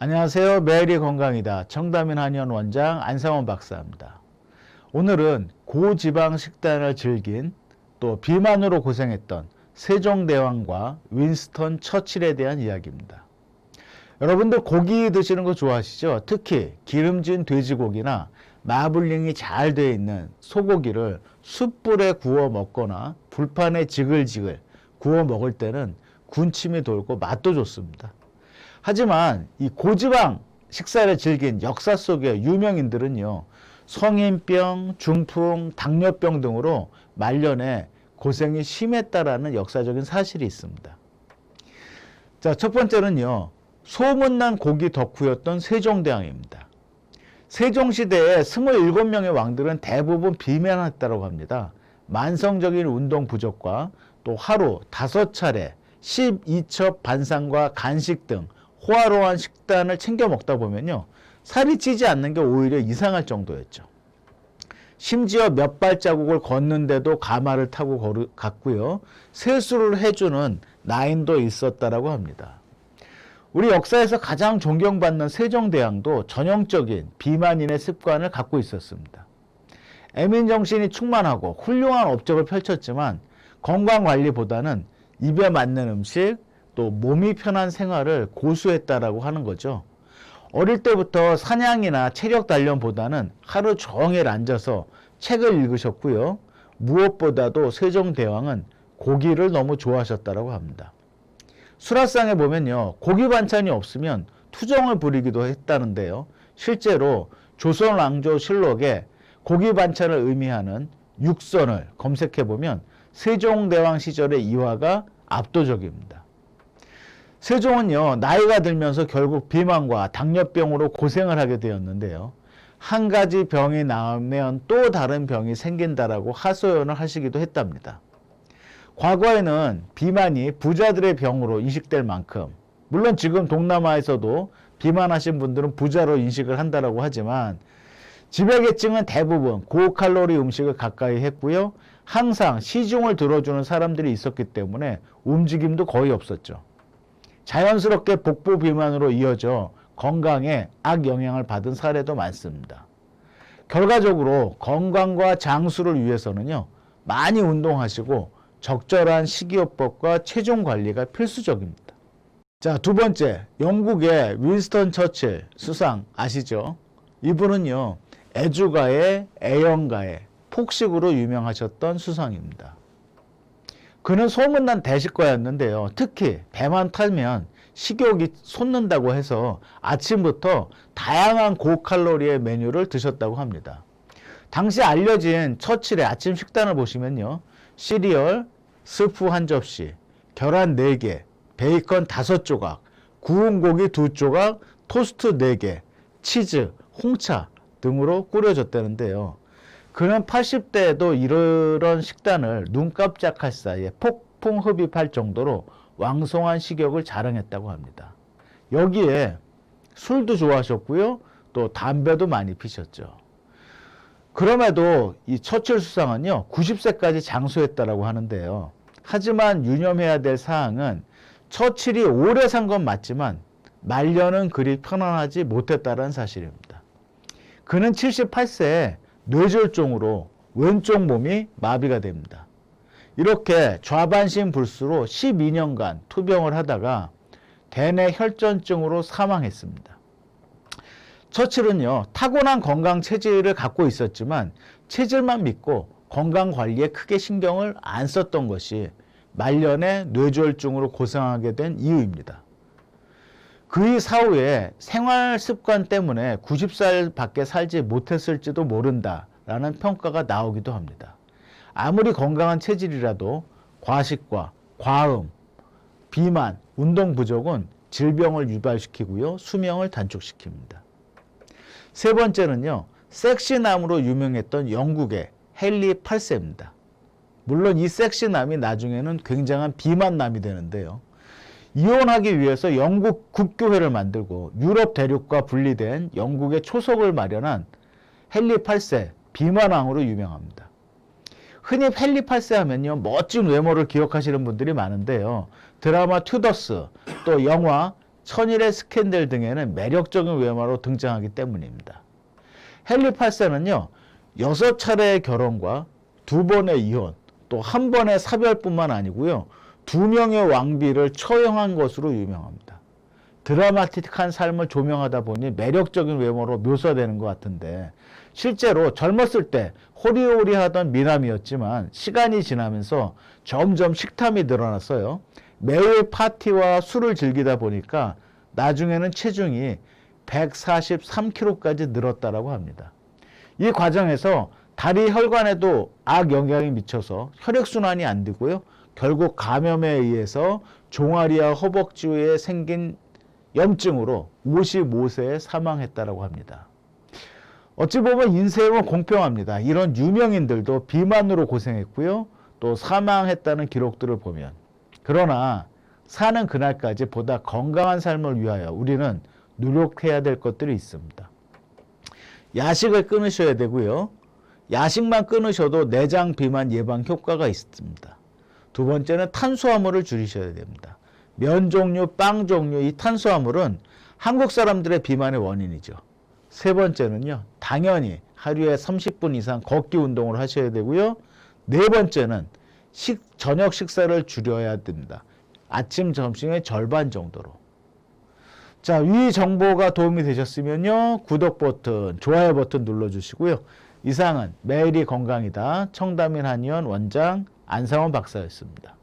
안녕하세요. 매일이 건강이다. 청담인 한의원 원장 안상원 박사입니다. 오늘은 고지방 식단을 즐긴 또 비만으로 고생했던 세종대왕과 윈스턴 처칠에 대한 이야기입니다. 여러분들 고기 드시는 거 좋아하시죠? 특히 기름진 돼지고기나 마블링이 잘 되어 있는 소고기를 숯불에 구워 먹거나 불판에 지글지글 구워 먹을 때는 군침이 돌고 맛도 좋습니다. 하지만 이 고지방 식사를 즐긴 역사 속의 유명인들은요, 성인병, 중풍, 당뇨병 등으로 말년에 고생이 심했다라는 역사적인 사실이 있습니다. 자, 첫 번째는요, 소문난 고기 덕후였던 세종대왕입니다. 세종시대에 27명의 왕들은 대부분 비만했다고 합니다. 만성적인 운동 부족과 또 하루 5차례 12첩 반상과 간식 등 호화로운 식단을 챙겨 먹다 보면요, 살이 찌지 않는 게 오히려 이상할 정도였죠. 심지어 몇 발자국을 걷는데도 가마를 타고 갔고요, 세수를 해주는 나인도 있었다라고 합니다. 우리 역사에서 가장 존경받는 세종대왕도 전형적인 비만인의 습관을 갖고 있었습니다. 애민정신이 충만하고 훌륭한 업적을 펼쳤지만 건강관리보다는 입에 맞는 음식, 또 몸이 편한 생활을 고수했다라고 하는 거죠. 어릴 때부터 사냥이나 체력 단련보다는 하루 종일 앉아서 책을 읽으셨고요. 무엇보다도 세종대왕은 고기를 너무 좋아하셨다고 합니다. 수라상에 보면요, 고기 반찬이 없으면 투정을 부리기도 했다는데요. 실제로 조선왕조실록에 고기 반찬을 의미하는 육선을 검색해보면 세종대왕 시절의 이화가 압도적입니다. 세종은요, 나이가 들면서 결국 비만과 당뇨병으로 고생을 하게 되었는데요. 한 가지 병이 나오면 또 다른 병이 생긴다라고 하소연을 하시기도 했답니다. 과거에는 비만이 부자들의 병으로 인식될 만큼, 물론 지금 동남아에서도 비만하신 분들은 부자로 인식을 한다라고 하지만 지배계층은 대부분 고칼로리 음식을 가까이 했고요. 항상 시중을 들어주는 사람들이 있었기 때문에 움직임도 거의 없었죠. 자연스럽게 복부 비만으로 이어져 건강에 악영향을 받은 사례도 많습니다. 결과적으로 건강과 장수를 위해서는요, 많이 운동하시고 적절한 식이요법과 체중 관리가 필수적입니다. 자, 두 번째, 영국의 윈스턴 처칠 수상 아시죠? 이분은요, 애주가의 애영가의 폭식으로 유명하셨던 수상입니다. 그는 소문난 대식가였는데요. 특히 배만 타면 식욕이 솟는다고 해서 아침부터 다양한 고칼로리의 메뉴를 드셨다고 합니다. 당시 알려진 처칠의 아침 식단을 보시면요, 시리얼, 스프 한 접시, 계란 4개, 베이컨 5조각, 구운 고기 2조각, 토스트 4개, 치즈, 홍차 등으로 꾸려졌다는데요. 그는 80대에도 이런 식단을 눈 깜짝할 사이에 폭풍 흡입할 정도로 왕성한 식욕을 자랑했다고 합니다. 여기에 술도 좋아하셨고요, 또 담배도 많이 피셨죠. 그럼에도 이 처칠 수상은요, 90세까지 장수했다라고 하는데요. 하지만 유념해야 될 사항은 처칠이 오래 산 건 맞지만 말년은 그리 편안하지 못했다는 사실입니다. 그는 78세에 뇌졸중으로 왼쪽 몸이 마비가 됩니다. 이렇게 좌반신 불수로 12년간 투병을 하다가 대뇌 혈전증으로 사망했습니다. 처칠은요, 타고난 건강 체질을 갖고 있었지만 체질만 믿고 건강 관리에 크게 신경을 안 썼던 것이 말년에 뇌졸중으로 고생하게 된 이유입니다. 그 사후에 생활 습관 때문에 90살밖에 살지 못했을지도 모른다라는 평가가 나오기도 합니다. 아무리 건강한 체질이라도 과식과 과음, 비만, 운동 부족은 질병을 유발시키고요, 수명을 단축시킵니다. 세 번째는요, 섹시남으로 유명했던 영국의 헨리 8세입니다. 물론 이 섹시남이 나중에는 굉장한 비만남이 되는데요. 이혼하기 위해서 영국 국교회를 만들고 유럽 대륙과 분리된 영국의 초석을 마련한 헨리 8세 비만왕으로 유명합니다. 흔히 헨리 8세 하면요, 멋진 외모를 기억하시는 분들이 많은데요. 드라마 튜더스, 또 영화 천일의 스캔들 등에는 매력적인 외모로 등장하기 때문입니다. 헨리 8세는요, 6차례의 결혼과 2번의 이혼, 또 1번의 사별뿐만 아니고요, 2명의 왕비를 처형한 것으로 유명합니다. 드라마틱한 삶을 조명하다 보니 매력적인 외모로 묘사되는 것 같은데, 실제로 젊었을 때 호리호리하던 미남이었지만 시간이 지나면서 점점 식탐이 늘어났어요. 매일 파티와 술을 즐기다 보니까 나중에는 체중이 143kg까지 늘었다고 합니다. 이 과정에서 다리 혈관에도 악영향이 미쳐서 혈액순환이 안 되고요. 결국 감염에 의해서 종아리와 허벅지에 생긴 염증으로 55세에 사망했다고 합니다. 어찌 보면 인생은 공평합니다. 이런 유명인들도 비만으로 고생했고요. 또 사망했다는 기록들을 보면. 그러나 사는 그날까지 보다 건강한 삶을 위하여 우리는 노력해야 될 것들이 있습니다. 야식을 끊으셔야 되고요. 야식만 끊으셔도 내장 비만 예방 효과가 있습니다. 두 번째는 탄수화물을 줄이셔야 됩니다. 면 종류, 빵 종류, 이 탄수화물은 한국 사람들의 비만의 원인이죠. 세 번째는요, 당연히 하루에 30분 이상 걷기 운동을 하셔야 되고요. 네 번째는 저녁 식사를 줄여야 됩니다. 아침, 점심의 절반 정도로. 자, 이 정보가 도움이 되셨으면요, 구독 버튼, 좋아요 버튼 눌러주시고요. 이상은 매일이 건강이다. 청담인 한의원 원장 안상원 박사였습니다.